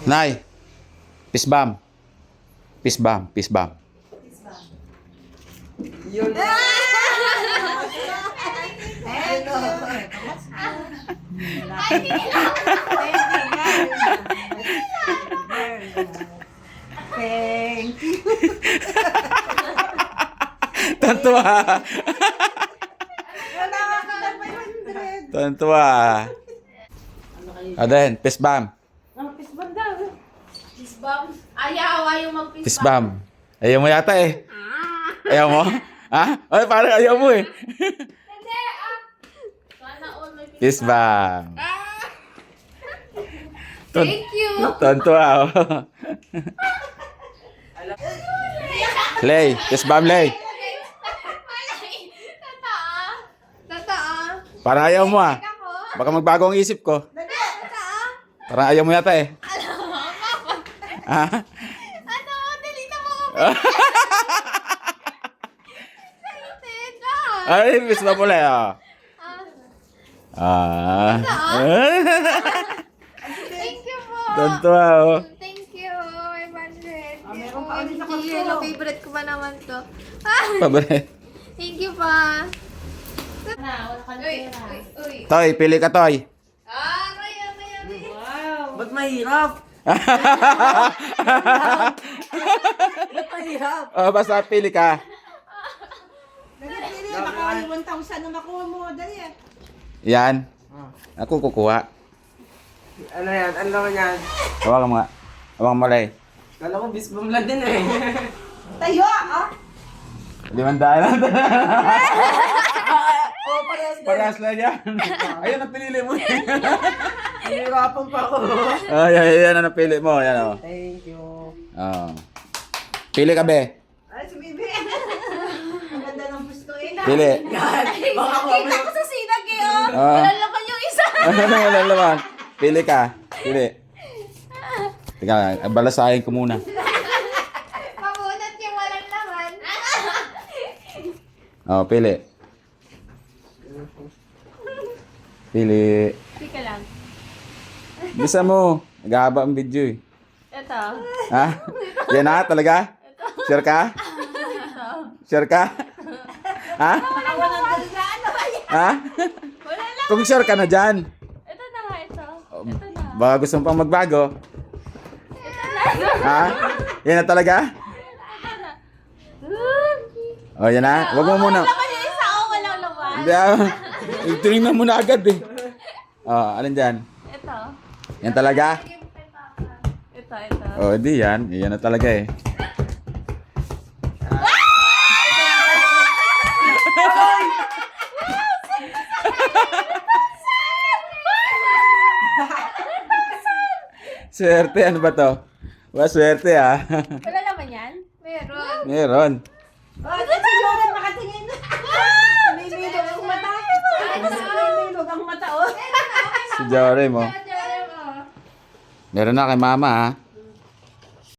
Nay, peace bomb. Peace bomb, peace bomb. Yun. Thank you. Tantua. Tantua. Aden, peace bomb. Peace bomb daw. Peace bomb. Ayaw yung mag-peace Peace bomb. Ayaw mo yata eh. Ayaw mo? Ha? Ay, parang ayaw mo eh. Hindi, sana all may Peace bomb. Thank you. Tantua. Lay, peace bomb, Lay. Totoo. Parang ayaw mo ah. Ako? Baka magbago ang isip ko. Totoo. Parang ayaw mo yata eh. Ha? Ano? Delete mo ako. Excited na. Ay, peace bomb ulit ah. Ah. Thank you po. Tantua oh. Thank you. 500. Meron pa ulit ako OMG, to. favorite ko ba naman to? Pabre. Thank you pa. Wala ka na uy. Toy, pili ka, Toy. Kaya. Wow. Ba't mahirap? Ba't mahirap? Oh, basta pili ka. Dali, nakuha yung 1,000 na nakuha mo. Dali eh. Yan. Ako kukuha. Ano yan? Ano naman yan? Hawakan mo nga. Hawakan mo, Lay. Kala ko bisbom lang din eh. Tayo ah! 500. Oh, parehas na. Parehas lang yan. Ayun ang pinili mo. Nahirapan pa ako. Ay, yan ang napili mo. Yan o. Thank you. Oh. Pili ka, be. Ay, si Bibi. Ang ganda ng gusto eh. Pili. Baka ako Kita ko sa sinag eh, oh. Ah. Wala naman yung isa. Ano wala naman? Pili ka. Pili. Teka, balasahin ko muna. Mamunat yung walang laman. Oh, pili. Pili. Pika lang. Bisa mo. Nag-aaba ang video eh. Ito. Ha? Yan na talaga? Sure ka? Sure ka? Ha? Ha? Wala lang. Kung sure ka na dyan. Ito na nga ito. Ito na. Baka gusto mo pang magbago. Ha? Yan na talaga? O, yan na. Huwag mo muna. Laman yung isa, oh. Walang laman. Hindi ah. Tingnan mo na agad eh. O, alin dyan? Ito. Yan talaga? Ito. O, di yan. Yan na talaga eh. Swerte, ano ba to? Swerte ah. Wala naman yan? Meron. Meron. Oh, ito si Joren nakatingin. May bilog ang mata. May bilog ang mata oh. Si Jory mo. Meron na kay mama ha.